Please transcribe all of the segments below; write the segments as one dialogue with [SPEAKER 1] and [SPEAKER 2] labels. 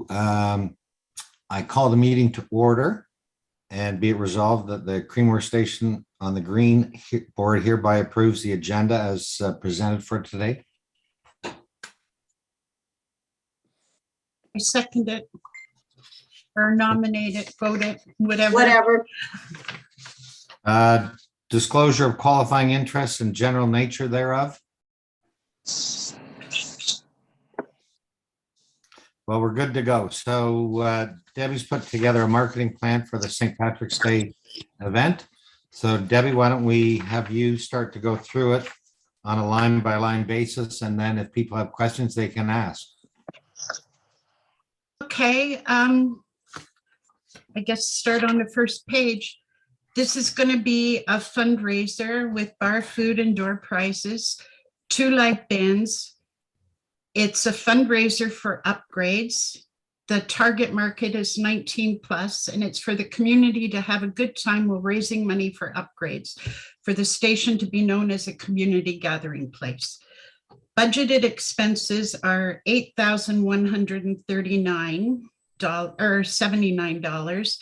[SPEAKER 1] I call the meeting to order, and be it resolved that the Creemore Station on the Green Board hereby approves the agenda as presented for today.
[SPEAKER 2] I second it or nominate it, vote it, whatever.
[SPEAKER 3] Whatever.
[SPEAKER 1] Disclosure of qualifying interests and general nature thereof. Well, we're good to go. So Debbie's put together a marketing plan for the St. Patrick's Day event. So Debbie, why don't we have you start to go through it on a line by line basis, and then if people have questions, they can ask.
[SPEAKER 2] Okay, I guess start on the first page. This is going to be a fundraiser with bar, food, and door prizes, 2 live bands. It's a fundraiser for upgrades. The target market is 19 plus, and it's for the community to have a good time while raising money for upgrades, for the station to be known as a community gathering place. Budgeted expenses are $8,139.79.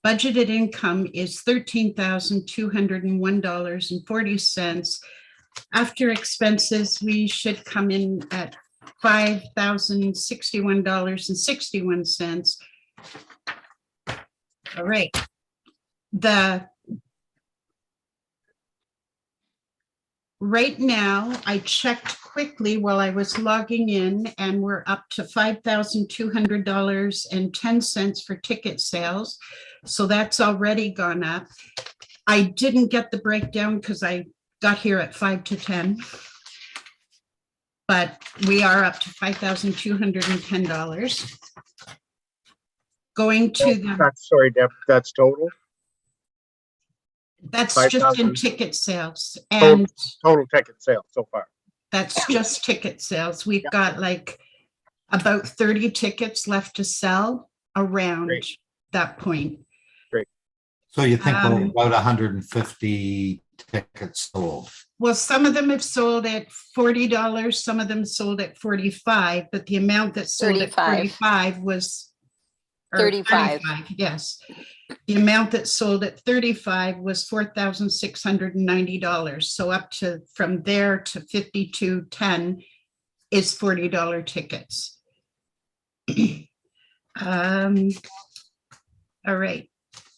[SPEAKER 2] Budgeted income is $13,201.40. After expenses, we should come in at $5,061.61. All right. Right now, I checked quickly while I was logging in, and we're up to $5,200.10 for ticket sales. So that's already gone up. I didn't get the breakdown because I got here at 5 to 10. But we are up to $5,210. Going to the.
[SPEAKER 4] Sorry, Deb, that's total?
[SPEAKER 2] That's
[SPEAKER 4] 5,
[SPEAKER 2] just in ticket sales. And
[SPEAKER 4] total ticket sales so far.
[SPEAKER 2] that's just ticket sales. We've got like about 30 tickets left to sell around that point.
[SPEAKER 4] Great.
[SPEAKER 1] So you think we're about 150 tickets sold?
[SPEAKER 2] Well, some of them have sold at $40. Some of them sold at $45, but the amount that sold at $45 was or
[SPEAKER 5] 35.
[SPEAKER 2] Yes. The amount that sold at $35 was $4,690. So up to from there to $52.10 is $40 tickets. All right.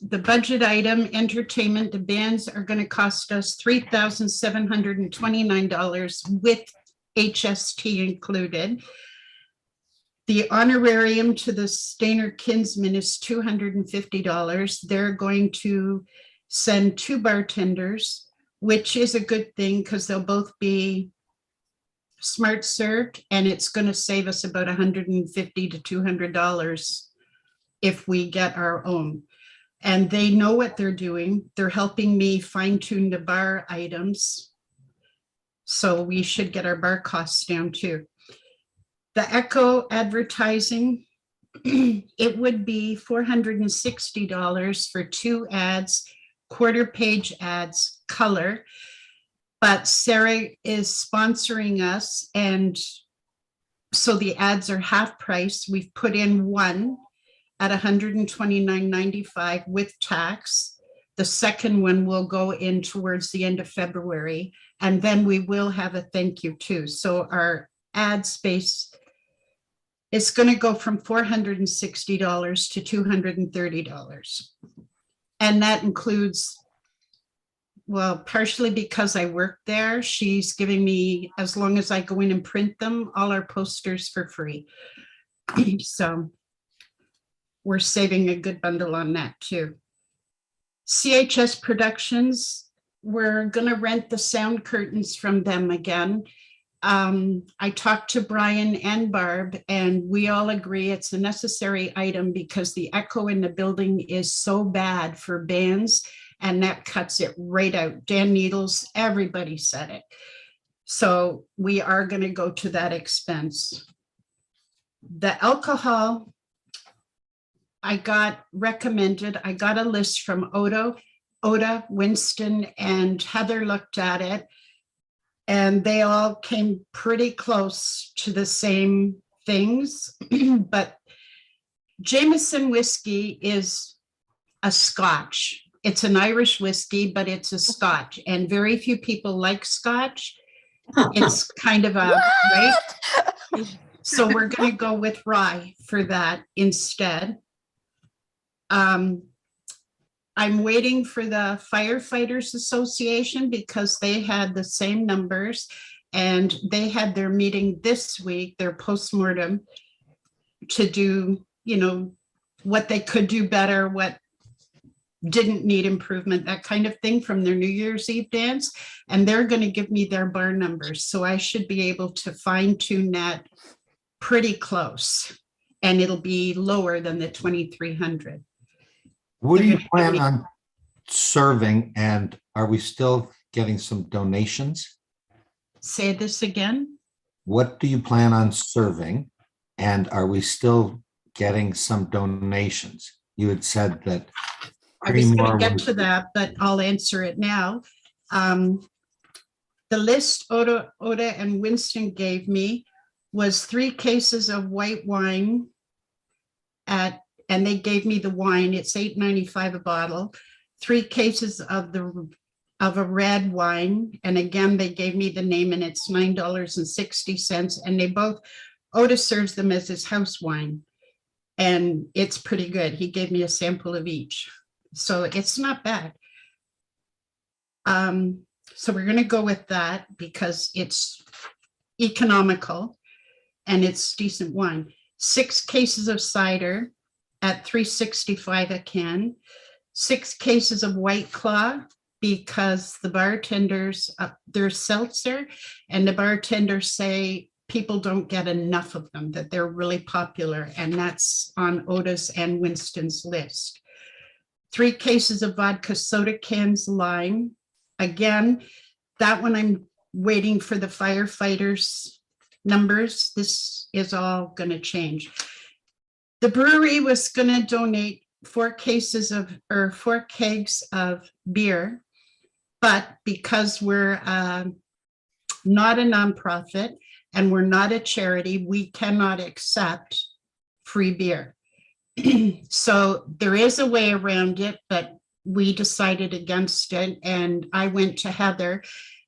[SPEAKER 2] The budget item, entertainment, the bands are going to cost us $3,729 with HST included. The honorarium to the Stainer Kinsman is $250. They're going to send 2 bartenders, which is a good thing because they'll both be smart served, and it's going to save us about $150 to $200 if we get our own. And they know what they're doing. They're helping me fine tune the bar items. So we should get our bar costs down too. The Echo advertising, it would be $460 for 2 ads, quarter-page ads, color. But Sarah is sponsoring us, and so the ads are half price. We've put in 1 at $129.95 with tax. The second one will go in towards the end of February, and then we will have a thank you too. So our ad space is going to go from $460 to $230. And that includes, well, partially because I work there, she's giving me, as long as I go in and print them, all our posters for free. So we're saving a good bundle on that too. CHS Productions, we're going to rent the sound curtains from them again. I talked to Brian and Barb, and we all agree it's a necessary item because the echo in the building is so bad for bands, and that cuts it right out. Dan Needles, everybody said it. So we are going to go to that expense. The alcohol, I got recommended. I got a list from Oda, Winston, and Heather looked at it, and they all came pretty close to the same things. But Jameson whiskey is a Scotch. It's an Irish whiskey, but it's a Scotch, and very few people like Scotch. It's kind of a, right? So we're going to go with rye for that instead. I'm waiting for the Firefighters Association because they had the same numbers and they had their meeting this week, their postmortem, to do, what they could do better, what didn't need improvement, that kind of thing from their New Year's Eve dance. And they're going to give me their bar numbers. So I should be able to fine tune that pretty close. And it'll be lower than the 2,300.
[SPEAKER 1] What do
[SPEAKER 2] They're
[SPEAKER 1] you
[SPEAKER 2] gonna
[SPEAKER 1] plan
[SPEAKER 2] give me-
[SPEAKER 1] on serving, and are we still getting some donations?
[SPEAKER 2] Say this again.
[SPEAKER 1] What do you plan on serving, and are we still getting some donations? You had said that
[SPEAKER 2] I was going to
[SPEAKER 1] Creemore
[SPEAKER 2] get
[SPEAKER 1] was-
[SPEAKER 2] to that, but I'll answer it now. The list Oda and Winston gave me was 3 cases of white wine and they gave me the wine. It's $8.95 a bottle. 3 cases of a red wine, and again they gave me the name, and it's $9.60. And they both, Oda serves them as his house wine, and it's pretty good. He gave me a sample of each. So it's not bad. So we're going to go with that because it's economical and it's decent wine. 6 cases of cider at $3.65 a can. 6 cases of White Claw because the bartenders, there's seltzer, and the bartenders say people don't get enough of them, that they're really popular, and that's on Oda's and Winston's list. 3 cases of vodka soda cans lime. Again, that one I'm waiting for the firefighters numbers. This is all going to change. The brewery was going to donate 4 kegs of beer, but because we're not a nonprofit and we're not a charity, we cannot accept free beer. So there is a way around it, but we decided against it. And I went to Heather,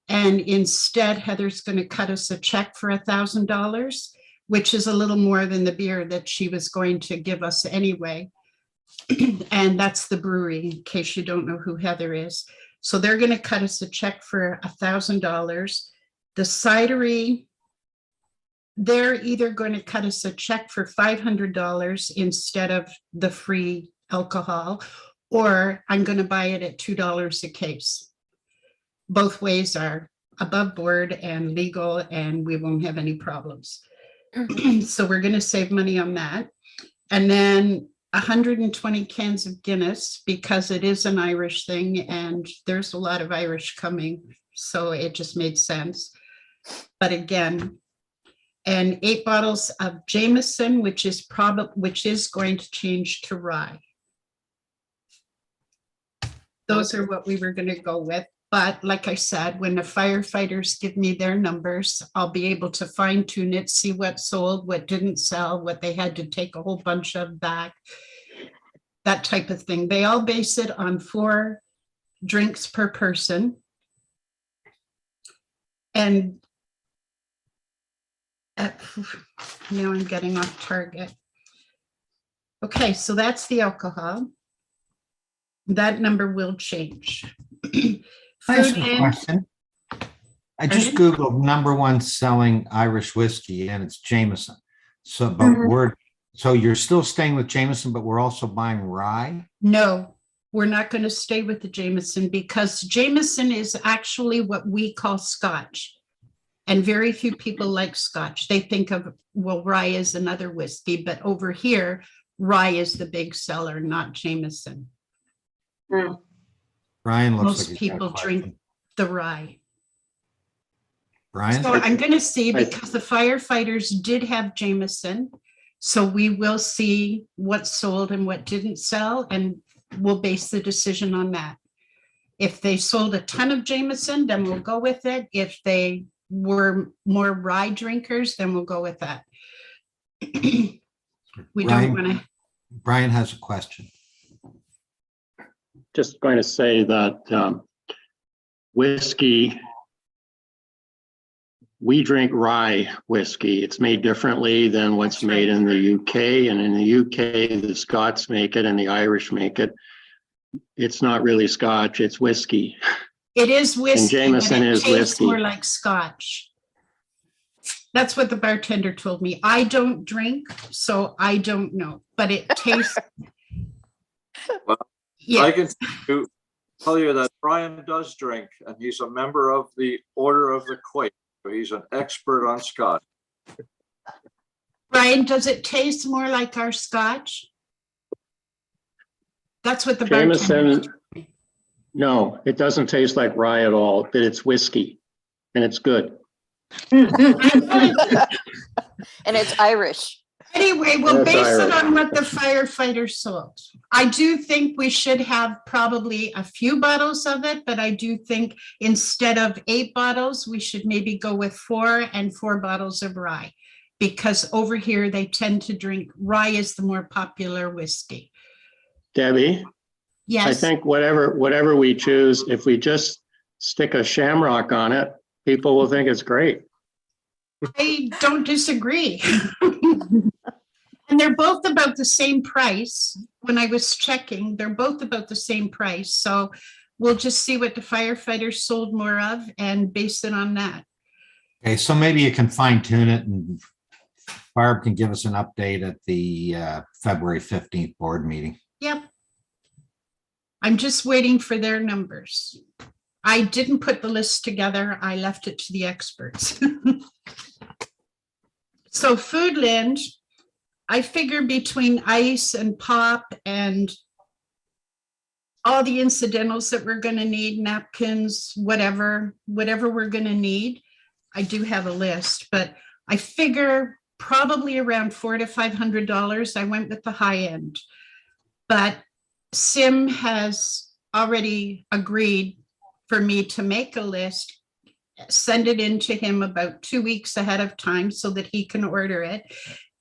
[SPEAKER 2] and instead Heather's going to cut us a check for $1,000, which is a little more than the beer that she was going to give us anyway. And that's the brewery, in case you don't know who Heather is. So they're going to cut us a check for $1,000. The cidery, they're either going to cut us a check for $500 instead of the free alcohol, or I'm going to buy it at $2 a case. Both ways are above board and legal, and we won't have any problems. So we're going to save money on that. And then 120 cans of Guinness, because it is an Irish thing and there's a lot of Irish coming. So it just made sense. But again, and 8 bottles of Jameson, which is going to change to rye. Those are what we were going to go with. But like I said, when the firefighters give me their numbers, I'll be able to fine tune it, see what sold, what didn't sell, what they had to take a whole bunch of back, that type of thing. They all base it on 4 drinks per person. And now I'm getting off target. Okay, so that's the alcohol. That number will change.
[SPEAKER 1] Can I ask
[SPEAKER 2] Food
[SPEAKER 1] a
[SPEAKER 2] and-
[SPEAKER 1] question? I just
[SPEAKER 2] Pardon?
[SPEAKER 1] Googled #1 selling Irish whiskey, and it's Jameson. So, but so you're still staying with Jameson, but we're also buying rye?
[SPEAKER 2] No, we're not going to stay with the Jameson because Jameson is actually what we call Scotch. And very few people like Scotch. They think of, well, rye is another whiskey, but over here, rye is the big seller, not Jameson.
[SPEAKER 1] Brian looks
[SPEAKER 2] Most
[SPEAKER 1] like he's got a
[SPEAKER 2] people drink
[SPEAKER 1] question.
[SPEAKER 2] the rye.
[SPEAKER 1] Brian?
[SPEAKER 2] So I'm going to see, because the firefighters did have Jameson. So we will see what sold and what didn't sell, and we'll base the decision on that. If they sold a ton of Jameson, then we'll go with it. If they were more rye drinkers, then we'll go with that. We
[SPEAKER 1] Ryan-
[SPEAKER 2] don't want to
[SPEAKER 1] Brian has a question.
[SPEAKER 3] Just going to say that whiskey, we drink rye whiskey. It's made differently than what's
[SPEAKER 2] That's right.
[SPEAKER 3] made in the UK. And in the UK, the Scots make it and the Irish make it. It's not really Scotch, it's whiskey.
[SPEAKER 2] It is whiskey, but
[SPEAKER 3] Jameson
[SPEAKER 2] it
[SPEAKER 3] is
[SPEAKER 2] tastes
[SPEAKER 3] whiskey.
[SPEAKER 2] more like Scotch. That's what the bartender told me. I don't drink, so I don't know, but it tastes.
[SPEAKER 5] Well, I
[SPEAKER 2] Yeah,
[SPEAKER 5] can tell you that Brian does drink, and he's a member of the Order of the Quake. So he's an expert on Scotch.
[SPEAKER 2] Brian, does it taste more like our Scotch? That's what the bartender.
[SPEAKER 3] Jameson, no, it doesn't taste like rye at all, but it's whiskey and it's good.
[SPEAKER 6] And it's Irish.
[SPEAKER 2] Anyway, we'll
[SPEAKER 3] That's
[SPEAKER 2] base it
[SPEAKER 3] Irish.
[SPEAKER 2] on what the firefighters sold. I do think we should have probably a few bottles of it, but I do think instead of 8 bottles, we should maybe go with 4 and 4 bottles of rye. Because over here, they tend to drink, rye is the more popular whiskey.
[SPEAKER 3] Debbie, I
[SPEAKER 2] Yes,
[SPEAKER 3] think whatever we choose, if we just stick a shamrock on it, people will think it's great.
[SPEAKER 2] I don't disagree. And they're both about the same price. When I was checking, they're both about the same price. So we'll just see what the firefighters sold more of and base it on that.
[SPEAKER 1] Okay, so maybe you can fine tune it and Barb can give us an update at the February 15th board meeting.
[SPEAKER 2] Yep. I'm just waiting for their numbers. I didn't put the list together. I left it to the experts. So Foodland, I figure between ice and pop and all the incidentals that we're going to need, napkins, whatever we're going to need. I do have a list, but I figure probably around $400 to $500. I went with the high end, but Sim has already agreed for me to make a list, send it in to him about 2 weeks ahead of time so that he can order it.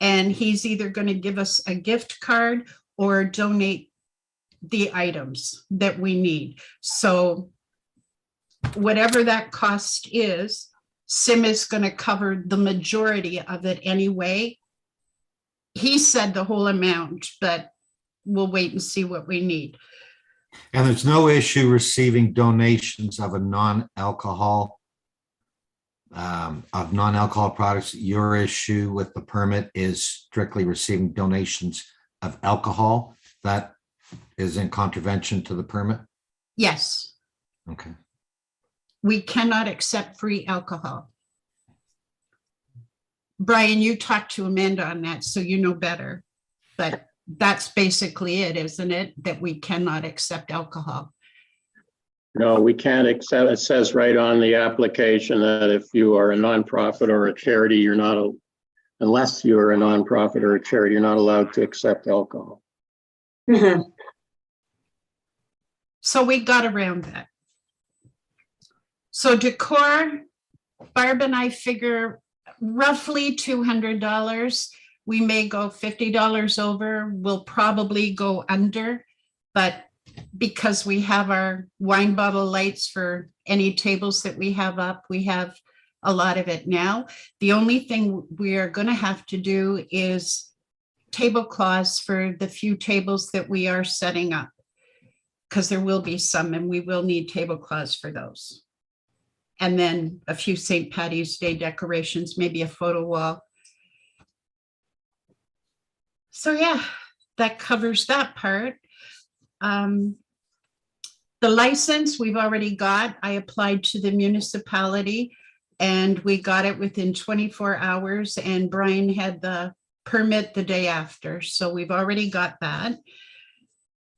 [SPEAKER 2] And he's either going to give us a gift card or donate the items that we need. So whatever that cost is, Sim is going to cover the majority of it anyway. He said the whole amount, but we'll wait and see what we need.
[SPEAKER 1] And there's no issue receiving donations of a non-alcohol products. Your issue with the permit is strictly receiving donations of alcohol. That is in contravention to the permit.
[SPEAKER 2] Yes,
[SPEAKER 1] Okay.
[SPEAKER 2] we cannot accept free alcohol. Brian, you talked to Amanda on that, so you know better. But that's basically it, isn't it? That we cannot accept alcohol.
[SPEAKER 3] No, we can't accept, it says right on the application that if you are a nonprofit or a charity, you're not, unless you are a nonprofit or a charity, you're not allowed to accept alcohol.
[SPEAKER 2] So we got around that. So decor, Barb and I figure roughly $200. We may go $50 over. We'll probably go under, but because we have our wine bottle lights for any tables that we have up, we have a lot of it now. The only thing we are going to have to do is tablecloths for the few tables that we are setting up, because there will be some and we will need tablecloths for those. And then a few St. Patty's Day decorations, maybe a photo wall. So yeah, that covers that part. The license we've already got. I applied to the municipality and we got it within 24 hours and Brian had the permit the day after. So we've already got that.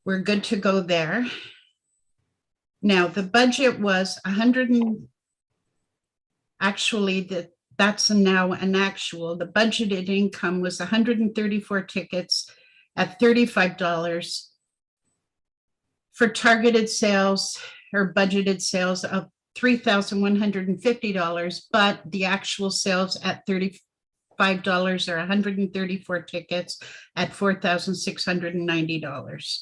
[SPEAKER 2] We're good to go there. Now the budget was 100 and actually that's now an actual. The budgeted income was 134 tickets at $35 for targeted sales or budgeted sales of $3,150, but the actual sales at $35 $5 or 134 tickets at $4,690.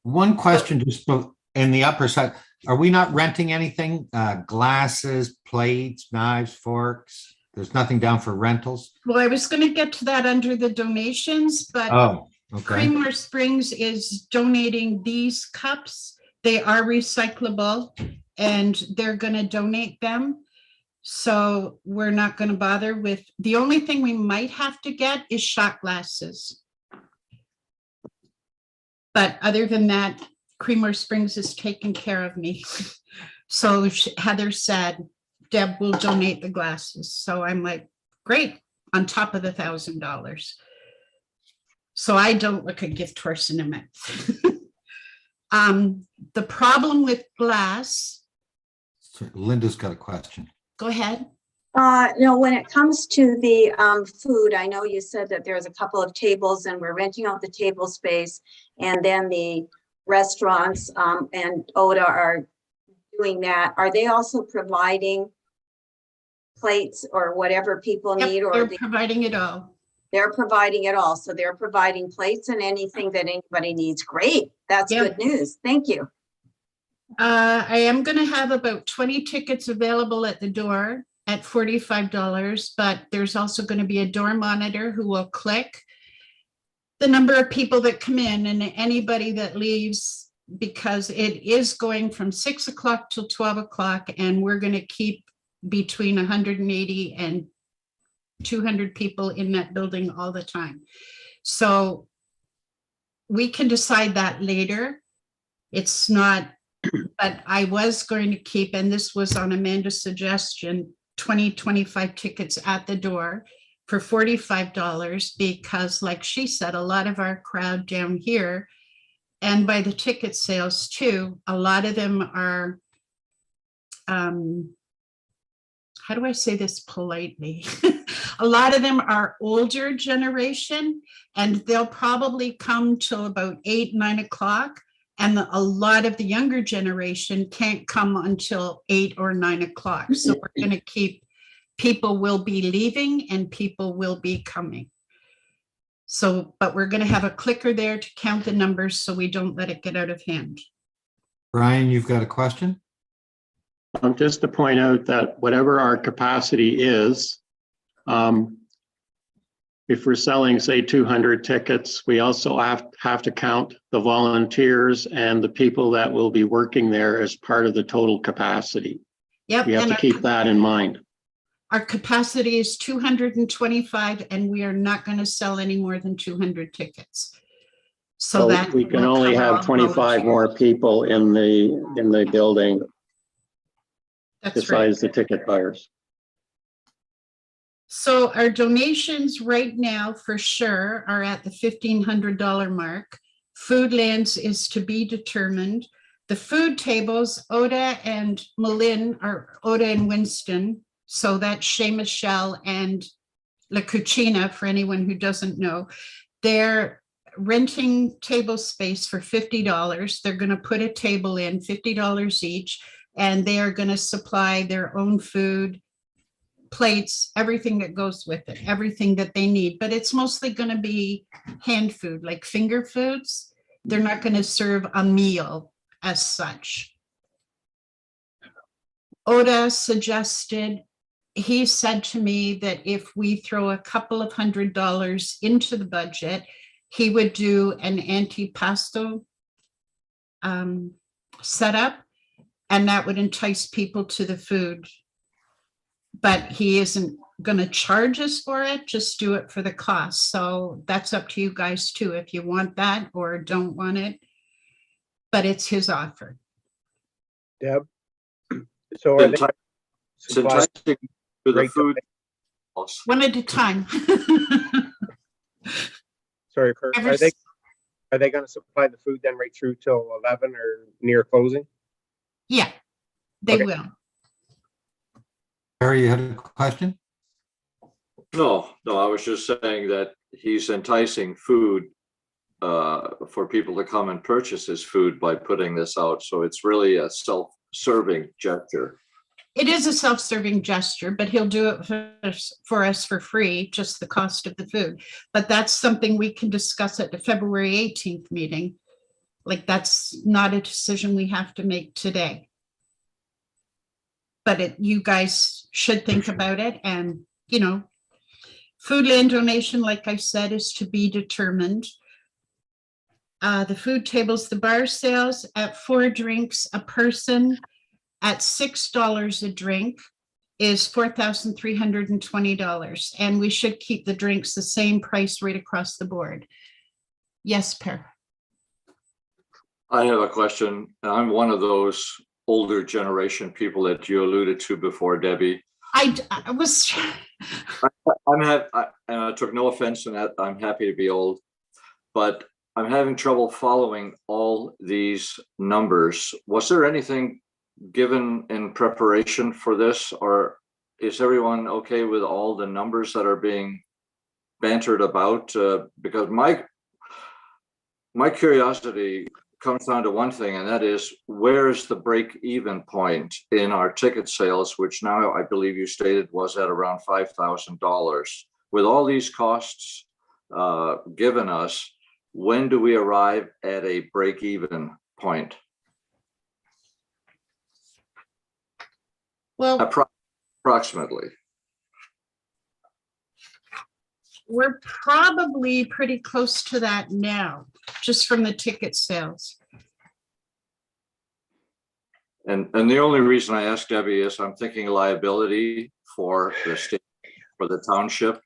[SPEAKER 1] One question just in the upper side, are we not renting anything? Glasses, plates, knives, forks? There's nothing down for rentals?
[SPEAKER 2] Well, I was going to get to that under the donations, but
[SPEAKER 1] Oh, okay.
[SPEAKER 2] Creemore Springs is donating these cups. They are recyclable and they're going to donate them. So we're not going to bother with, the only thing we might have to get is shot glasses. But other than that, Creemore Springs is taking care of me. So Heather said, Deb will donate the glasses. So I'm like, great, on top of the $1,000. So I don't look a gift horse in a mouth. The problem with glass,
[SPEAKER 1] Linda's got a question.
[SPEAKER 2] go ahead.
[SPEAKER 7] No, when it comes to the food, I know you said that there's a couple of tables and we're renting out the table space, and then the restaurants and Oda are doing that. Are they also providing plates or whatever people
[SPEAKER 2] Yep,
[SPEAKER 7] need, or
[SPEAKER 2] they're providing it all.
[SPEAKER 7] they're providing it all? So they're providing plates and anything that anybody needs. Great. That's
[SPEAKER 2] Yep.
[SPEAKER 7] good news. Thank you.
[SPEAKER 2] I am going to have about 20 tickets available at the door at $45, but there's also going to be a door monitor who will click the number of people that come in and anybody that leaves, because it is going from 6 o'clock till 12 o'clock, and we're going to keep between 180 and 200 people in that building all the time. So we can decide that later. It's not, but I was going to keep, and this was on Amanda's suggestion, 25 tickets at the door for $45, because like she said, a lot of our crowd down here, and by the ticket sales too, a lot of them are, how do I say this politely? A lot of them are older generation, and they'll probably come till about 8, 9 o'clock. And a lot of the younger generation can't come until 8 or 9 o'clock. So we're going to keep, people will be leaving and people will be coming. So, but we're going to have a clicker there to count the numbers so we don't let it get out of hand.
[SPEAKER 1] Brian, you've got a question?
[SPEAKER 3] Just to point out that whatever our capacity is, if we're selling, say, 200 tickets, we also have to count the volunteers and the people that will be working there as part of the total capacity.
[SPEAKER 2] Yep.
[SPEAKER 3] We have
[SPEAKER 2] and
[SPEAKER 3] to keep that in mind.
[SPEAKER 2] Our capacity is 225, and we are not going to sell any more than 200 tickets. So that
[SPEAKER 3] we can
[SPEAKER 2] will
[SPEAKER 3] only
[SPEAKER 2] cover all
[SPEAKER 3] have 25 more people in the building
[SPEAKER 2] That's right.
[SPEAKER 3] besides the ticket buyers.
[SPEAKER 2] So our donations right now for sure are at the $1,500 mark. Foodlands is to be determined. The food tables, Oda and Malin, are Oda and Winston. So that's Chez Michel and La Cucina, for anyone who doesn't know. They're renting table space for $50. They're going to put a table in, $50 each, and they are going to supply their own food, plates, everything that goes with it, everything that they need. But it's mostly going to be hand food, like finger foods. They're not going to serve a meal as such. Oda suggested, he said to me that if we throw a couple of $100 into the budget, he would do an antipasto setup, and that would entice people to the food. But he isn't going to charge us for it, just do it for the cost. So that's up to you guys too, if you want that or don't want it. But it's his offer.
[SPEAKER 4] Deb? So are they
[SPEAKER 5] It's
[SPEAKER 4] supplying
[SPEAKER 5] enticing to the
[SPEAKER 4] Great
[SPEAKER 5] food.
[SPEAKER 2] One at a time.
[SPEAKER 4] sorry, Kurt,
[SPEAKER 2] Ever
[SPEAKER 4] are they gonna supply the food then right through till 11 or near closing?
[SPEAKER 2] Yeah, they
[SPEAKER 4] Okay.
[SPEAKER 2] will.
[SPEAKER 1] Harry, you had a question?
[SPEAKER 5] No, I was just saying that he's enticing food for people to come and purchase his food by putting this out. So it's really a self-serving gesture.
[SPEAKER 2] It is a self-serving gesture, but he'll do it for us for free, just the cost of the food. But that's something we can discuss at the February 18th meeting. Like, that's not a decision we have to make today. But you guys should think about it, and, you know, food land donation, like I said, is to be determined. The food tables, the bar sales at 4 drinks a person at $6 a drink is $4,320. And we should keep the drinks the same price right across the board. Yes, Per.
[SPEAKER 5] I have a question. I'm one of those older generation people that you alluded to before, Debbie.
[SPEAKER 2] I was,
[SPEAKER 5] And I took no offense in that. I'm happy to be old, but I'm having trouble following all these numbers. Was there anything given in preparation for this, or is everyone okay with all the numbers that are being bantered about? Because my curiosity comes down to one thing, and that is, where's the break-even point in our ticket sales, which now I believe you stated was at around $5,000. With all these costs given us, when do we arrive at a break-even point?
[SPEAKER 2] well,
[SPEAKER 5] Approximately.
[SPEAKER 2] we're probably pretty close to that now, just from the ticket sales.
[SPEAKER 5] And the only reason I asked Debbie is I'm thinking liability for the state, for the township.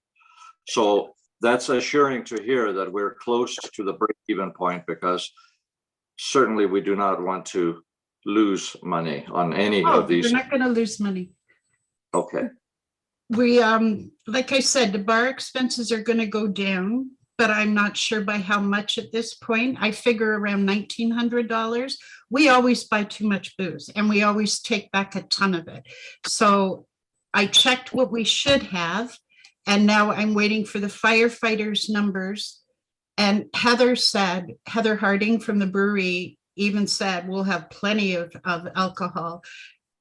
[SPEAKER 5] So that's assuring to hear that we're close to the break-even point, because certainly we do not want to lose money on any
[SPEAKER 2] Oh,
[SPEAKER 5] of these.
[SPEAKER 2] we're not going to lose money.
[SPEAKER 5] Okay.
[SPEAKER 2] We, like I said, the bar expenses are going to go down, but I'm not sure by how much at this point. I figure around $1,900. We always buy too much booze, and we always take back a ton of it. So I checked what we should have, and now I'm waiting for the firefighters' numbers. And Heather Harding from the brewery even said, we'll have plenty of alcohol,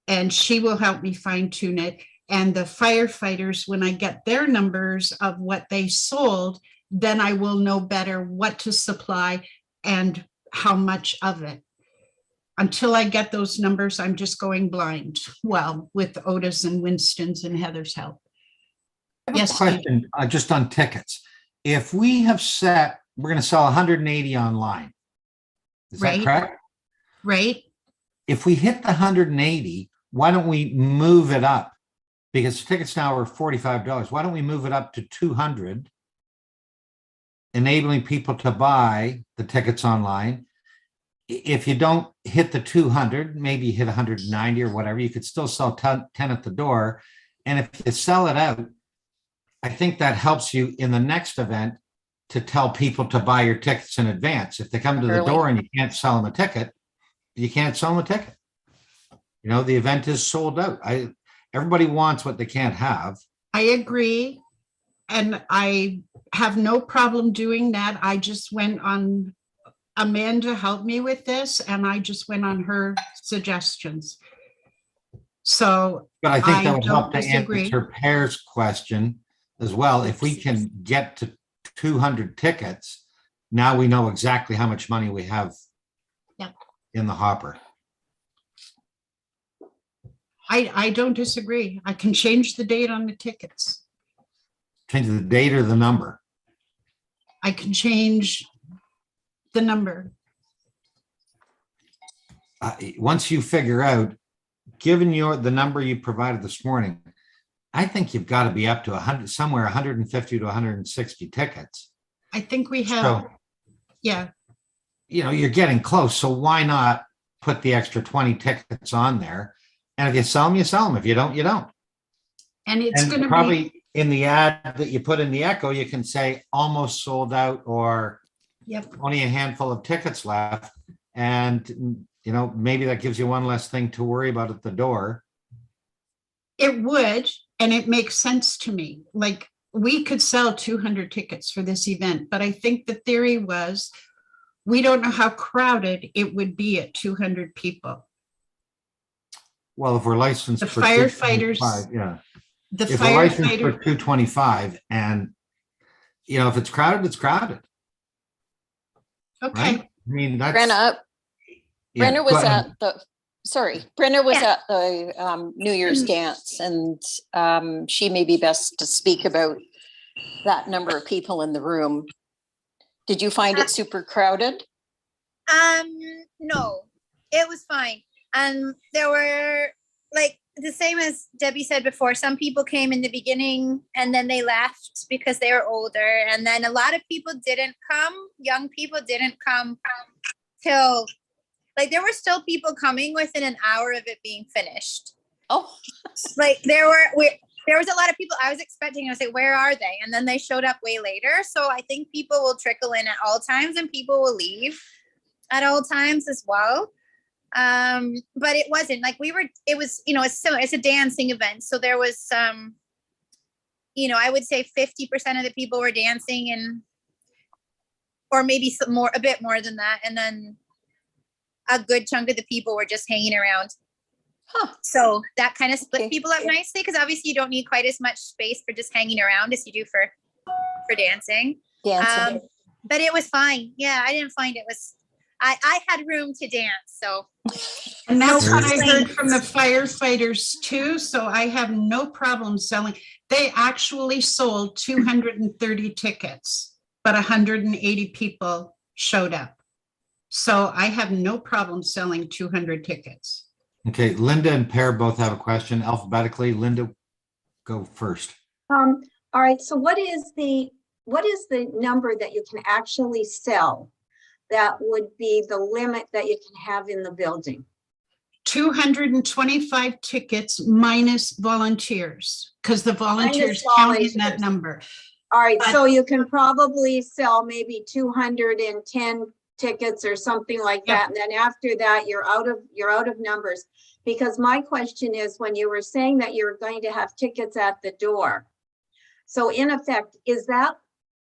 [SPEAKER 2] and she will help me fine tune it. And the firefighters, when I get their numbers of what they sold, then I will know better what to supply and how much of it. Until I get those numbers, I'm just going blind. Well, with Otis and Winston's and Heather's help.
[SPEAKER 1] I have
[SPEAKER 2] Yes,
[SPEAKER 1] a
[SPEAKER 2] Steve.
[SPEAKER 1] question just on tickets. If we have set, we're going to sell 180 online. Is
[SPEAKER 2] Right.
[SPEAKER 1] that correct?
[SPEAKER 2] Right?
[SPEAKER 1] If we hit the 180, why don't we move it up? Because tickets now are $45. Why don't we move it up to 200, enabling people to buy the tickets online? If you don't hit the 200, maybe you hit 190 or whatever, you could still sell 10 at the door. And if you sell it out, I think that helps you in the next event to tell people to buy your tickets in advance. If they come to the
[SPEAKER 6] Early.
[SPEAKER 1] door and you can't sell them a ticket, you can't sell them a ticket. You know, the event is sold out. Everybody wants what they can't have.
[SPEAKER 2] I agree. And I have no problem doing that. I just went on, Amanda helped me with this, and I just went on her suggestions. So
[SPEAKER 1] But I think
[SPEAKER 2] I
[SPEAKER 1] that would help
[SPEAKER 2] don't
[SPEAKER 1] to
[SPEAKER 2] disagree.
[SPEAKER 1] answer Pear's question as well. If we can get to 200 tickets, now we know exactly how much money we have
[SPEAKER 2] Yep.
[SPEAKER 1] in the hopper.
[SPEAKER 2] I don't disagree. I can change the date on the tickets.
[SPEAKER 1] Change the date or the number.
[SPEAKER 2] I can change the number.
[SPEAKER 1] Once you figure out, given the number you provided this morning, I think you've got to be up to 100, somewhere 150 to 160 tickets.
[SPEAKER 2] I think we have,
[SPEAKER 1] So,
[SPEAKER 2] yeah,
[SPEAKER 1] you know, you're getting close. So why not put the extra 20 tickets on there? And if you sell them, you sell them. If you don't, you don't.
[SPEAKER 2] and it's
[SPEAKER 1] And
[SPEAKER 2] going to be,
[SPEAKER 1] probably in the ad that you put in the Echo, you can say almost sold out or
[SPEAKER 2] yep.
[SPEAKER 1] only a handful of tickets left. And, you know, maybe that gives you one less thing to worry about at the door.
[SPEAKER 2] It would, and it makes sense to me. Like, we could sell 200 tickets for this event, but I think the theory was, we don't know how crowded it would be at 200 people.
[SPEAKER 1] Well, if we're licensed
[SPEAKER 2] The
[SPEAKER 1] for
[SPEAKER 2] firefighters-
[SPEAKER 1] 225, yeah.
[SPEAKER 2] The
[SPEAKER 1] If we're licensed for
[SPEAKER 2] firefighter,
[SPEAKER 1] 225 and, if it's crowded, it's crowded, right?
[SPEAKER 2] okay,
[SPEAKER 1] I mean, that's.
[SPEAKER 6] Brenna,
[SPEAKER 1] yeah,
[SPEAKER 6] Brenna
[SPEAKER 1] go
[SPEAKER 6] was
[SPEAKER 1] ahead.
[SPEAKER 6] at the, sorry, Brenna was
[SPEAKER 7] Yeah.
[SPEAKER 6] at the New Year's dance, and she may be best to speak about that number of people in the room. Did you find it super crowded?
[SPEAKER 8] No, it was fine. There were like the same as Debbie said before, some people came in the beginning and then they left because they were older. And then a lot of people didn't come. Young people didn't come till like there were still people coming within an hour of it being finished.
[SPEAKER 6] Oh,
[SPEAKER 8] Like there was a lot of people I was expecting. I was like, where are they? And then they showed up way later. So I think people will trickle in at all times and people will leave at all times as well. But it wasn't like it was, it's a dancing event. So there was I would say 50% of the people were dancing or maybe a bit more than that. And then a good chunk of the people were just hanging around.
[SPEAKER 6] huh.
[SPEAKER 8] So that kind of split
[SPEAKER 6] Okay.
[SPEAKER 8] people up nicely because obviously you don't need quite as much space for just hanging around as you do for dancing.
[SPEAKER 6] Dancing.
[SPEAKER 8] But it was fine. Yeah, I didn't find it was. I had room to dance, so
[SPEAKER 2] and that's
[SPEAKER 8] No
[SPEAKER 2] what I heard
[SPEAKER 8] complaints.
[SPEAKER 2] from the firefighters too, so I have no problem selling. They actually sold 230 tickets, but 180 people showed up. So I have no problem selling 200 tickets.
[SPEAKER 1] Okay, Linda and Per both have a question alphabetically. Linda, go first.
[SPEAKER 7] All right, so what is the number that you can actually sell? That would be the limit that you can have in the building.
[SPEAKER 2] 225 tickets minus volunteers, because the volunteers count in that
[SPEAKER 7] volunteers.
[SPEAKER 2] number.
[SPEAKER 7] All right,
[SPEAKER 2] But-
[SPEAKER 7] so you can probably sell maybe 210 tickets or something like
[SPEAKER 2] Yeah.
[SPEAKER 7] that. And then after that, you're out of numbers. Because my question is, when you were saying that you're going to have tickets at the door. So in effect, is that,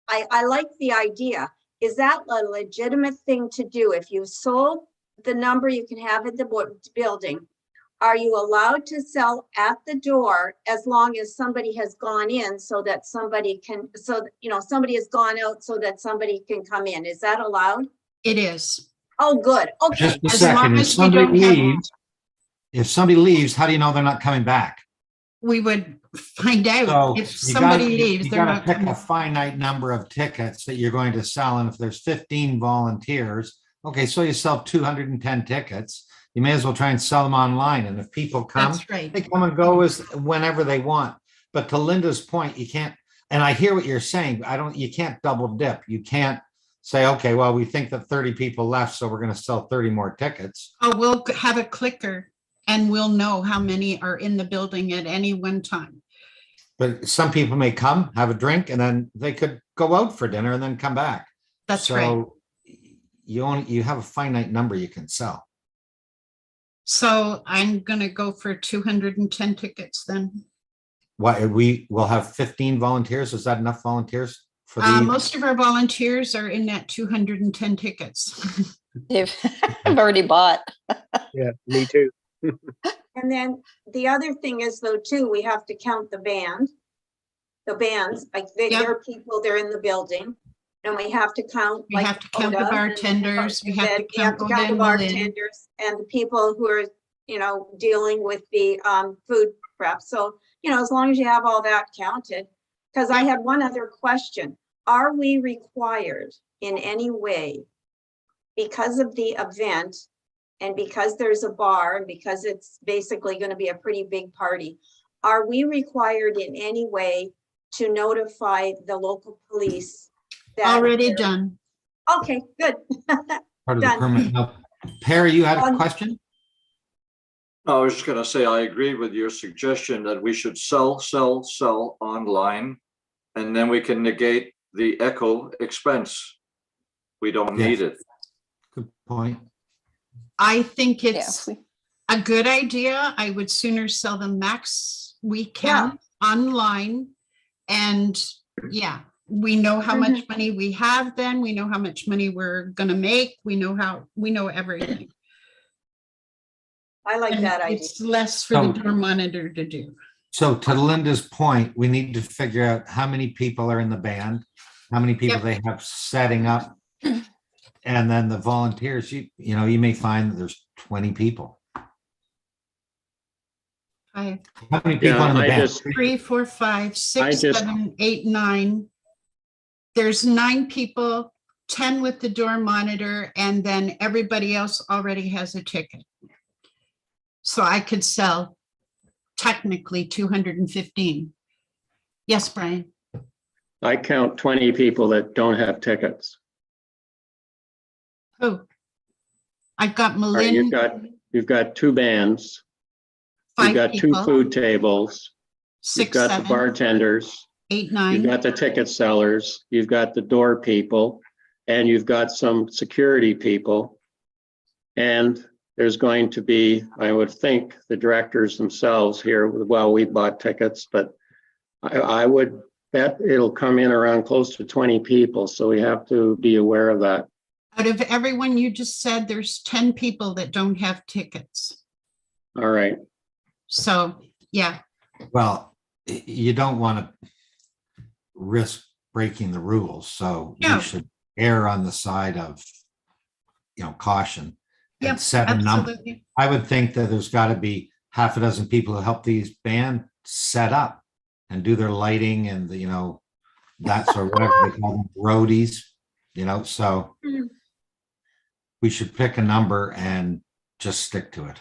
[SPEAKER 7] I like the idea. Is that a legitimate thing to do? If you sold the number you can have at the building, are you allowed to sell at the door as long as somebody has gone in so that somebody can, somebody has gone out so that somebody can come in? Is that allowed?
[SPEAKER 2] It is.
[SPEAKER 7] Oh, good. Okay.
[SPEAKER 1] Just a
[SPEAKER 2] As long
[SPEAKER 1] second. If
[SPEAKER 2] as we
[SPEAKER 1] somebody
[SPEAKER 2] don't have-
[SPEAKER 1] leaves, how do you know they're not coming back?
[SPEAKER 2] We would find out
[SPEAKER 1] So
[SPEAKER 2] if
[SPEAKER 1] you
[SPEAKER 2] somebody
[SPEAKER 1] gotta-
[SPEAKER 2] leaves.
[SPEAKER 1] You
[SPEAKER 2] they're
[SPEAKER 1] gotta
[SPEAKER 2] not
[SPEAKER 1] pick
[SPEAKER 2] coming.
[SPEAKER 1] a finite number of tickets that you're going to sell. And if there's 15 volunteers, okay, so you sell 210 tickets. You may as well try and sell them online. And if people come,
[SPEAKER 2] That's right.
[SPEAKER 1] they come and go as whenever they want. But to Linda's point, you can't, and I hear what you're saying, you can't double dip. You can't say, okay, well, we think that 30 people left, so we're going to sell 30 more tickets.
[SPEAKER 2] Oh, we'll have a clicker and we'll know how many are in the building at any one time.
[SPEAKER 1] But some people may come, have a drink, and then they could go out for dinner and then come back.
[SPEAKER 2] That's right.
[SPEAKER 1] So you have a finite number you can sell.
[SPEAKER 2] So I'm gonna go for 210 tickets then.
[SPEAKER 1] What, we will have 15 volunteers? Is that enough volunteers for the?
[SPEAKER 2] Most of our volunteers are in that 210 tickets.
[SPEAKER 6] They've I've already bought.
[SPEAKER 4] Yeah, me too.
[SPEAKER 7] And then the other thing is though, too, we have to count the bands, like
[SPEAKER 2] Yep.
[SPEAKER 7] there are people, they're in the building. And we have to count.
[SPEAKER 2] We
[SPEAKER 7] like
[SPEAKER 2] have to count the
[SPEAKER 7] Oda, and
[SPEAKER 2] bartenders, we have to
[SPEAKER 7] then
[SPEAKER 2] count Oda and
[SPEAKER 7] the
[SPEAKER 2] Malin.
[SPEAKER 7] bartenders and the people who are, dealing with the food prep. So, as long as you have all that counted. Because I had one other question. Are we required in any way, because of the event and because there's a bar and because it's basically going to be a pretty big party, are we required in any way to notify the local police? that
[SPEAKER 2] Already
[SPEAKER 7] they're-
[SPEAKER 2] done.
[SPEAKER 7] Okay, good.
[SPEAKER 1] Part of the
[SPEAKER 7] done.
[SPEAKER 1] permit. Now, Perry, you had a
[SPEAKER 7] Um,
[SPEAKER 1] question?
[SPEAKER 5] I was just gonna say, I agree with your suggestion that we should sell online. And then we can negate the echo expense. We don't need it.
[SPEAKER 1] Good point.
[SPEAKER 2] I think
[SPEAKER 6] Yeah,
[SPEAKER 2] it's a good idea. I would sooner sell the max we can online. And yeah, we know how much money we have then. We know how much money we're gonna make. We know everything.
[SPEAKER 7] I like
[SPEAKER 2] And
[SPEAKER 7] that idea.
[SPEAKER 2] it's less for the
[SPEAKER 1] So-
[SPEAKER 2] door monitor to do.
[SPEAKER 1] So to Linda's point, we need to figure out how many people are in the band, how many people
[SPEAKER 2] Yep.
[SPEAKER 1] they have setting up. And then the volunteers, you know, you may find that there's 20 people.
[SPEAKER 2] Five,
[SPEAKER 1] How many people
[SPEAKER 3] Yeah,
[SPEAKER 1] in the
[SPEAKER 3] I
[SPEAKER 1] band?
[SPEAKER 3] just,
[SPEAKER 2] 3, 4, 5, 6,
[SPEAKER 3] just-
[SPEAKER 2] 7, 8, 9. There's 9 people, 10 with the door monitor, and then everybody else already has a ticket. So I could sell technically 215. Yes, Brian?
[SPEAKER 3] I count 20 people that don't have tickets.
[SPEAKER 2] Oh. I've got
[SPEAKER 3] All right, you've
[SPEAKER 2] Melinda,
[SPEAKER 3] got 2 bands, you've
[SPEAKER 2] 5
[SPEAKER 3] got 2
[SPEAKER 2] people,
[SPEAKER 3] food tables, you've
[SPEAKER 2] 6,
[SPEAKER 3] got the
[SPEAKER 2] 7,
[SPEAKER 3] bartenders,
[SPEAKER 2] 8,
[SPEAKER 3] you've
[SPEAKER 2] 9.
[SPEAKER 3] got the ticket sellers, you've got the door people, and you've got some security people. And there's going to be, I would think, the directors themselves here, well, we bought tickets, but I would bet it'll come in around close to 20 people, so we have to be aware of that.
[SPEAKER 2] Out of everyone you just said, there's 10 people that don't have tickets.
[SPEAKER 3] All right,
[SPEAKER 2] So, yeah,
[SPEAKER 1] Well, you don't want to risk breaking the rules, so
[SPEAKER 2] No.
[SPEAKER 1] we should err on the side of, you know, caution.
[SPEAKER 2] Yep,
[SPEAKER 1] And set a number.
[SPEAKER 2] absolutely.
[SPEAKER 1] I would think that there's got to be half a dozen people who help these band set up and do their lighting and the, you know, that sort of whatever they call them, roadies, you know, so we should pick a number and just stick to it.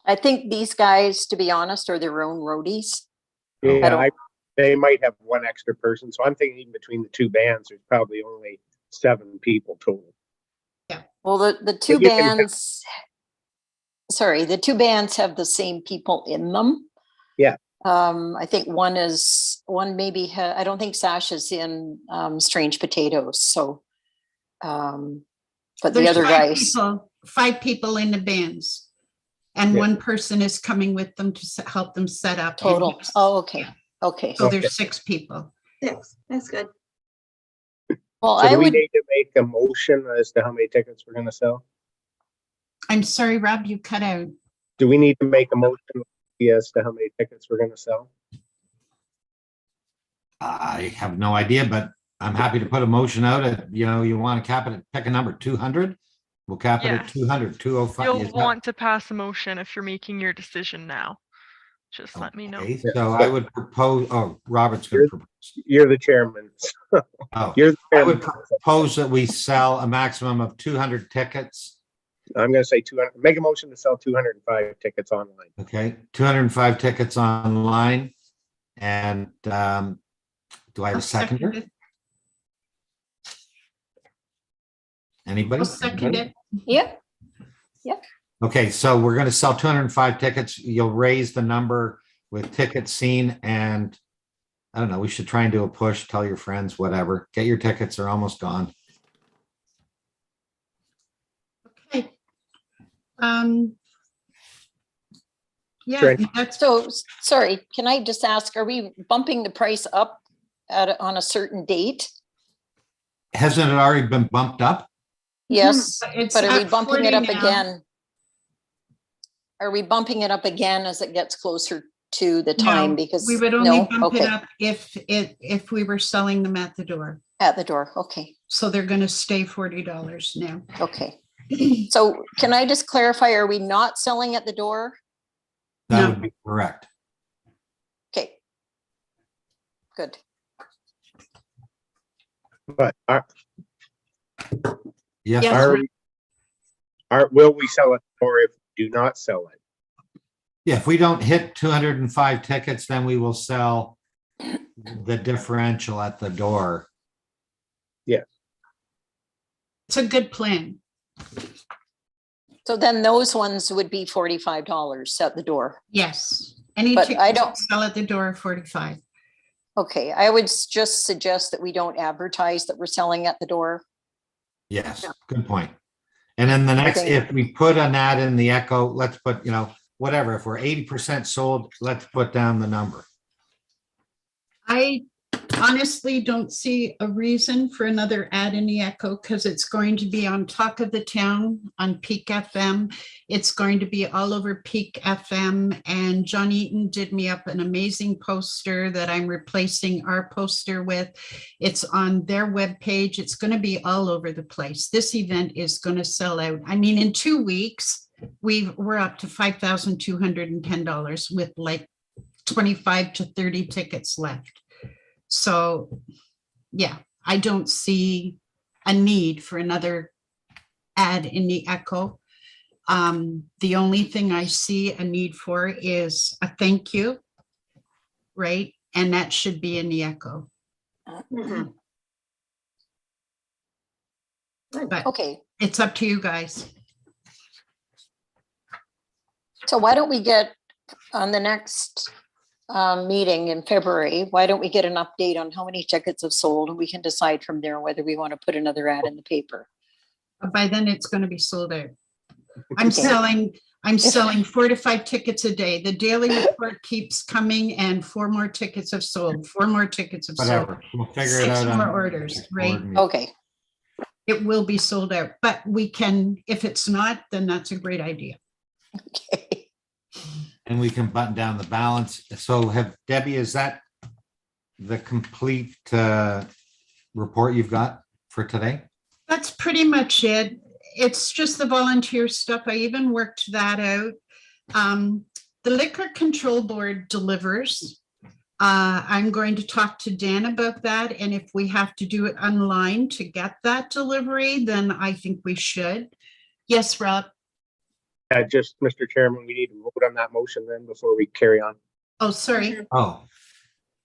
[SPEAKER 6] I think these guys, to be honest, are their own roadies.
[SPEAKER 4] Yeah,
[SPEAKER 6] don't-
[SPEAKER 4] they might have one extra person. So I'm thinking even between the 2 bands, there's probably only 7 people total.
[SPEAKER 6] Well, the 2
[SPEAKER 4] you can have-
[SPEAKER 6] bands, sorry, the 2 bands have the same people in them.
[SPEAKER 4] Yeah.
[SPEAKER 6] I think one maybe, I don't think Sasha's in Strange Potatoes, so. But the
[SPEAKER 2] There's
[SPEAKER 6] other
[SPEAKER 2] 5
[SPEAKER 6] guys,
[SPEAKER 2] people- 5 people in the bands. And
[SPEAKER 4] Yeah.
[SPEAKER 2] 1 person is coming with them to help them set up.
[SPEAKER 6] total, oh, okay, okay.
[SPEAKER 2] So there's 6 people.
[SPEAKER 7] 6, that's good.
[SPEAKER 6] Well,
[SPEAKER 4] So
[SPEAKER 6] I
[SPEAKER 4] do we
[SPEAKER 6] would,
[SPEAKER 4] need to make a motion as to how many tickets we're gonna sell?
[SPEAKER 2] I'm sorry, Rob, you cut out.
[SPEAKER 4] Do we need to make a motion as to how many tickets we're gonna sell?
[SPEAKER 1] I have no idea, but I'm happy to put a motion out at, you know, you want to cap it at, pick a number, 200. We'll cap it at
[SPEAKER 9] Yes.
[SPEAKER 1] 200, 205.
[SPEAKER 9] You'll
[SPEAKER 1] Is that-
[SPEAKER 9] want to pass a motion if you're making your decision now. Just let me know.
[SPEAKER 1] Okay, so I would propose, oh, Robert's going to
[SPEAKER 4] You're-
[SPEAKER 1] propose.
[SPEAKER 4] You're the chairman.
[SPEAKER 1] Oh,
[SPEAKER 4] You're the
[SPEAKER 1] I would
[SPEAKER 4] chairman.
[SPEAKER 1] propose that we sell a maximum of 200 tickets.
[SPEAKER 4] I'm gonna say 200, make a motion to sell 205 tickets online.
[SPEAKER 1] Okay, 205 tickets online. And do I have
[SPEAKER 2] I'll
[SPEAKER 1] a
[SPEAKER 2] second
[SPEAKER 1] seconder?
[SPEAKER 2] it.
[SPEAKER 1] Anybody?
[SPEAKER 2] I'll second it.
[SPEAKER 6] yeah,
[SPEAKER 1] Okay, so we're going to sell 205 tickets. You'll raise the number with tickets seen, and I don't know, we should try and do a push, tell your friends, whatever. Get your tickets, they're almost gone.
[SPEAKER 2] Okay. Yeah,
[SPEAKER 4] Trent.
[SPEAKER 2] that's,
[SPEAKER 6] so, sorry, can I just ask, are we bumping the price up on a certain date?
[SPEAKER 1] Hasn't it already been bumped up?
[SPEAKER 6] Yes,
[SPEAKER 2] it's
[SPEAKER 6] but are we
[SPEAKER 2] at
[SPEAKER 6] bumping
[SPEAKER 2] 40
[SPEAKER 6] it up
[SPEAKER 2] now.
[SPEAKER 6] again? Are we bumping it up again as it gets closer to the
[SPEAKER 2] No,
[SPEAKER 6] time? Because,
[SPEAKER 2] We would only
[SPEAKER 6] no,
[SPEAKER 2] bump it
[SPEAKER 6] okay,
[SPEAKER 2] up if we were selling them at the door.
[SPEAKER 6] at the door, okay,
[SPEAKER 2] So they're gonna stay $40 now.
[SPEAKER 6] okay. So can I just clarify, are we not selling at the door?
[SPEAKER 1] That
[SPEAKER 2] No.
[SPEAKER 1] would be correct.
[SPEAKER 6] Okay. Good.
[SPEAKER 4] But
[SPEAKER 1] Yes,
[SPEAKER 2] Yes.
[SPEAKER 1] sir.
[SPEAKER 4] will we sell it or if we do not sell it?
[SPEAKER 1] Yeah, if we don't hit 205 tickets, then we will sell the differential at the door.
[SPEAKER 2] It's a good plan.
[SPEAKER 6] So then those ones would be $45 at the door.
[SPEAKER 2] Yes. Any
[SPEAKER 6] But I
[SPEAKER 2] tickets
[SPEAKER 6] don't-
[SPEAKER 2] we sell at the door are 45.
[SPEAKER 6] Okay, I would just suggest that we don't advertise that we're selling at the door.
[SPEAKER 1] Yes, good point. And then the next,
[SPEAKER 6] Okay.
[SPEAKER 1] if we put an ad in the Echo, let's put, you know, whatever, if we're 80% sold, let's put down the number.
[SPEAKER 2] I honestly don't see a reason for another ad in the Echo because it's going to be on Talk of the Town on Peak FM. It's going to be all over Peak FM, and John Eaton did me up an amazing poster that I'm replacing our poster with. It's on their webpage. It's going to be all over the place. This event is going to sell out. I mean, in 2 weeks, we're up to $5,210 with like 25 to 30 tickets left. So, yeah, I don't see a need for another ad in the Echo. The only thing I see a need for is a thank you, right? And that should be in the Echo.
[SPEAKER 7] Mhm.
[SPEAKER 2] But
[SPEAKER 6] Okay,
[SPEAKER 2] it's up to you guys.
[SPEAKER 6] so why don't we get on the next meeting in February, why don't we get an update on how many tickets have sold, and we can decide from there whether we want to put another ad in the paper.
[SPEAKER 2] By then it's going to be sold out. I'm selling 4 to 5 tickets a day. The daily report keeps coming and 4 more tickets have sold, 4 more tickets have sold.
[SPEAKER 1] Whatever, we'll figure it
[SPEAKER 2] 6
[SPEAKER 1] out.
[SPEAKER 2] more
[SPEAKER 1] on-
[SPEAKER 2] orders, right?
[SPEAKER 6] Okay,
[SPEAKER 2] It will be sold out, but we can, if it's not, then that's a great idea.
[SPEAKER 6] okay.
[SPEAKER 1] And we can button down the balance. So Debbie, is that the complete report you've got for today?
[SPEAKER 2] That's pretty much it. It's just the volunteer stuff. I even worked that out. The Liquor Control Board delivers. I'm going to talk to Dan about that. And if we have to do it online to get that delivery, then I think we should. Yes, Rob?
[SPEAKER 4] Just, Mr. Chairman, we need to vote on that motion then before we carry on.
[SPEAKER 2] Oh, sorry.
[SPEAKER 1] Oh,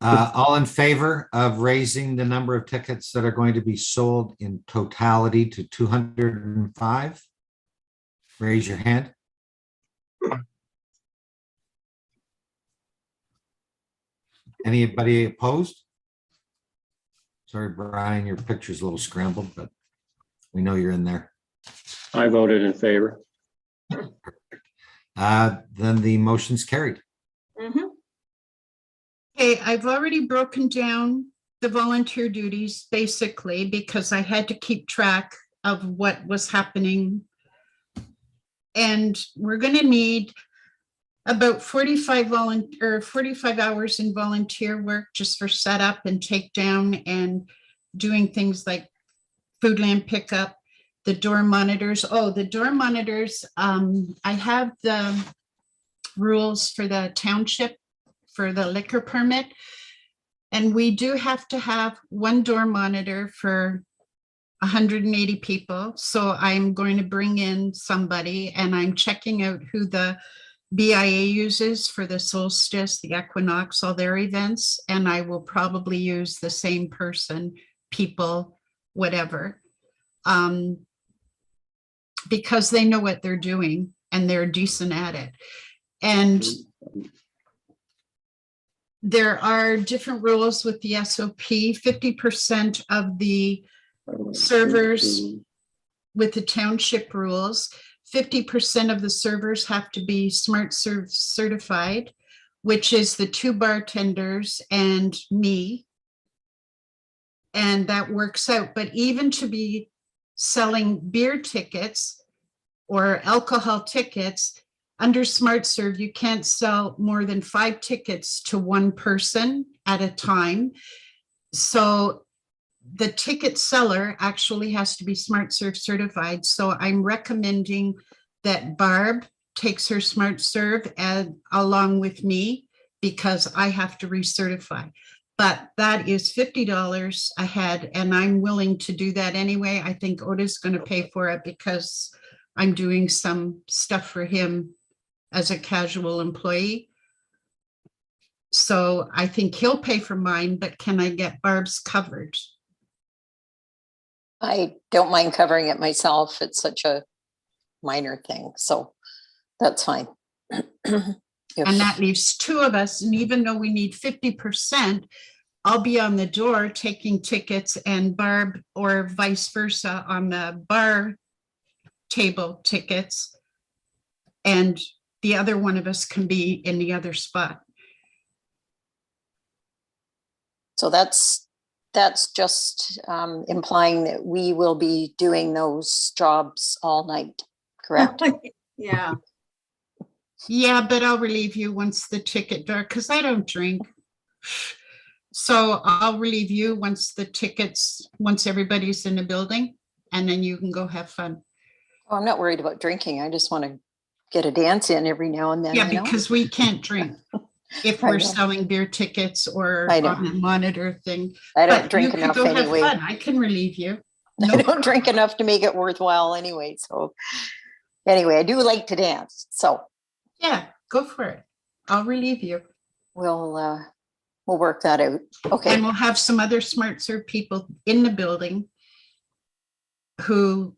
[SPEAKER 1] all in favor of raising the number of tickets that are going to be sold in totality to 205? Raise your hand. Anybody opposed? Sorry, Brian, your picture's a little scrambled, but we know you're in there.
[SPEAKER 3] I voted in favor.
[SPEAKER 1] Then the motion's carried.
[SPEAKER 7] Mhm.
[SPEAKER 2] Okay, I've already broken down the volunteer duties basically because I had to keep track of what was happening. And we're going to need about 45 hours in volunteer work just for setup and takedown and doing things like food lamp pickup, the door monitors. Oh, the door monitors. I have the rules for the township for the liquor permit. And we do have to have 1 door monitor for 180 people. So I'm going to bring in somebody and I'm checking out who the BIA uses for the solstice, the equinox, all their events. And I will probably use the same person, people, whatever. Because they know what they're doing and they're decent at it. And there are different rules with the SOP. 50% of the servers with the township rules, 50% of the servers have to be Smart Serve certified, which is the 2 bartenders and me. And that works out. But even to be selling beer tickets or alcohol tickets, under Smart Serve, you can't sell more than 5 tickets to 1 person at a time. So the ticket seller actually has to be Smart Serve certified. So I'm recommending that Barb takes her Smart Serve along with me because I have to recertify. But that is $50 a head, and I'm willing to do that anyway. I think Oda's going to pay for it because I'm doing some stuff for him as a casual employee. So I think he'll pay for mine, but can I get Barb's covered?
[SPEAKER 6] I don't mind covering it myself. It's such a minor thing, so that's fine.
[SPEAKER 2] And that leaves 2 of us. And even though we need 50%, I'll be on the door taking tickets and Barb or vice versa on the bar table tickets. And the other one of us can be in the other spot.
[SPEAKER 6] So that's just implying that we will be doing those jobs all night, correct?
[SPEAKER 7] Yeah,
[SPEAKER 2] Yeah, but I'll relieve you once the ticket door, because I don't drink. So I'll relieve you once once everybody's in the building, and then you can go have fun.
[SPEAKER 6] Oh, I'm not worried about drinking. I just want to get a dance in every now and then.
[SPEAKER 2] Yeah,
[SPEAKER 6] you know?
[SPEAKER 2] because we can't drink if
[SPEAKER 6] I
[SPEAKER 2] we're
[SPEAKER 6] know.
[SPEAKER 2] selling beer tickets or
[SPEAKER 6] I know.
[SPEAKER 2] on a monitor thing.
[SPEAKER 6] I don't
[SPEAKER 2] But you
[SPEAKER 6] drink
[SPEAKER 2] could
[SPEAKER 6] enough
[SPEAKER 2] go have
[SPEAKER 6] anyway.
[SPEAKER 2] fun. I can relieve you.
[SPEAKER 6] I
[SPEAKER 2] No
[SPEAKER 6] don't drink enough to make it worthwhile anyway. So anyway, I do like to dance. So
[SPEAKER 2] Yeah, go for it. I'll relieve you.
[SPEAKER 6] we'll work that out. Okay.
[SPEAKER 2] And we'll have some other Smart Serve people in the building who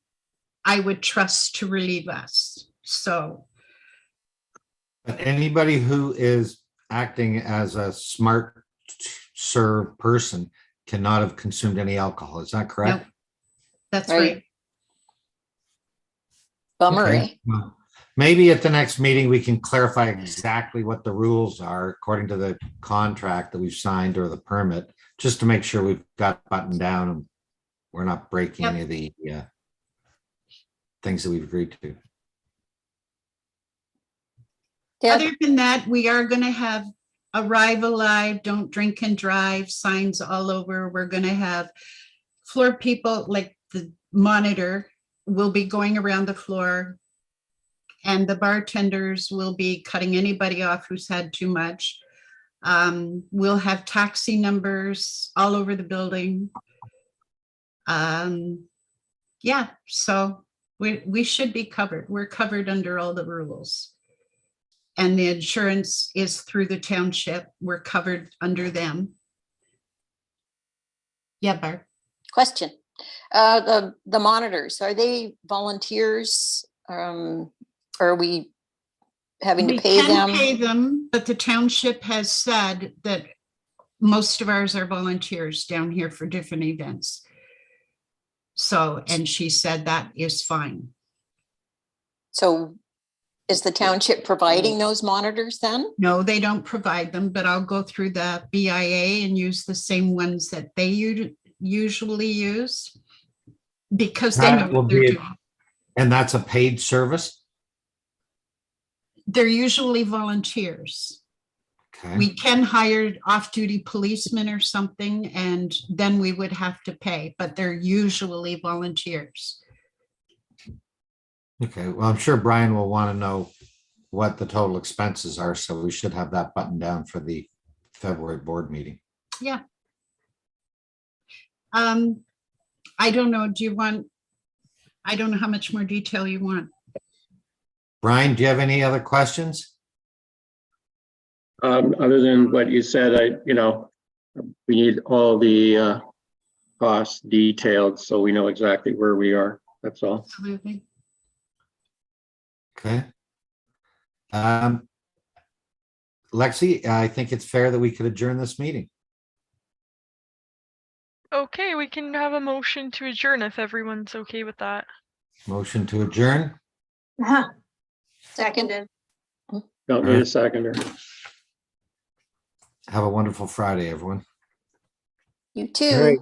[SPEAKER 2] I would trust to relieve us. So,
[SPEAKER 1] But anybody who is acting as a smart serve person cannot have consumed any alcohol. Is that correct?
[SPEAKER 2] nope, that's
[SPEAKER 6] Right.
[SPEAKER 2] right.
[SPEAKER 6] Bummer, eh?
[SPEAKER 1] Okay. Well, maybe at the next meeting, we can clarify exactly what the rules are according to the contract that we've signed or the permit, just to make sure we've got buttoned down and we're not breaking
[SPEAKER 2] Yep.
[SPEAKER 1] any of the things that we've agreed to.
[SPEAKER 6] Yeah.
[SPEAKER 2] Other than that, we are going to have Arrive Alive, Don't Drink and Drive signs all over. We're going to have floor people, like the monitor will be going around the floor, and the bartenders will be cutting anybody off who's had too much. We'll have taxi numbers all over the building. Yeah, so we should be covered. We're covered under all the rules. And the insurance is through the township. We're covered under them. Yeah, Barb.
[SPEAKER 6] Question. The monitors, are they volunteers? Are we having to
[SPEAKER 2] We
[SPEAKER 6] pay
[SPEAKER 2] can
[SPEAKER 6] them?
[SPEAKER 2] pay them, but the township has said that most of ours are volunteers down here for different events. So, and she said that is fine.
[SPEAKER 6] So is the township providing those monitors then?
[SPEAKER 2] No, they don't provide them, but I'll go through the BIA and use the same ones that they usually use because they know
[SPEAKER 1] That will
[SPEAKER 2] what they're
[SPEAKER 1] be,
[SPEAKER 2] doing.
[SPEAKER 1] and that's a paid service.
[SPEAKER 2] They're usually volunteers.
[SPEAKER 1] Okay.
[SPEAKER 2] We can hire off-duty policemen or something, and then we would have to pay, but they're usually volunteers.
[SPEAKER 1] Okay. Well, I'm sure Brian will want to know what the total expenses are, so we should have that buttoned down for the February board meeting.
[SPEAKER 2] Yeah. I don't know. Do you want, I don't know how much more detail you want.
[SPEAKER 1] Brian, do you have any other questions?
[SPEAKER 3] Other than what you said, we need all the costs detailed so we know exactly where we are. That's all.
[SPEAKER 2] Absolutely.
[SPEAKER 1] Okay. Lexi, I think it's fair that we could adjourn this meeting.
[SPEAKER 9] Okay, we can have a motion to adjourn if everyone's okay with that.
[SPEAKER 1] Motion to adjourn.
[SPEAKER 7] seconded.
[SPEAKER 3] Don't need a seconder.
[SPEAKER 1] Have a wonderful Friday, everyone.
[SPEAKER 6] You
[SPEAKER 4] All
[SPEAKER 6] too.
[SPEAKER 4] right.